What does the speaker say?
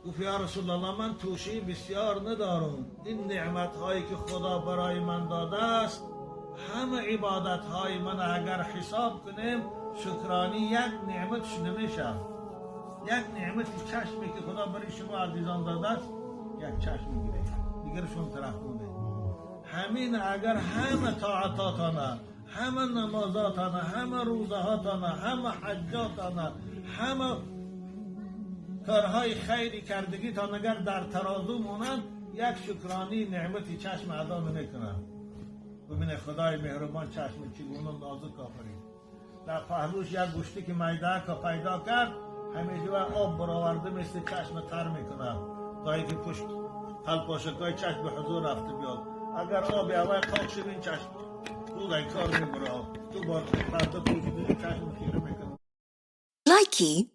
گفت یا رسول الله من توشی بسیار ندارم. این نعمت هایی که خدا برای من داده است همه عبادت های من اگر حساب کنیم شکرانی یک نعمتش نمیشه. یک نعمت چشمی که خدا برای شما عزیزان داده است یک چشم میگیره دیگرشون طرف مونه. همین اگر همه طاعتاتانه، همه نمازاتانه، همه روزهاتانه، همه حجاتانه، همه کارهای خیری کردگی تا اگر در ترازو مونند یک شکرانی نعمتی چشم ادا نمیکنن. ببینه خدای مهربان چشم چگونه نازک آفرید. در پهلوش یک گوشتی که میده که پیدا کرد همیشه آب برآورده مثل چشم تر میکنه تا اینکه پشت پلپاشکای چشم به حضور رفته بیاد. اگر آب هوای خاک شد این چشم تو این کار میبره تو بار پرده پوشیده چشم خیره میکنه. Likey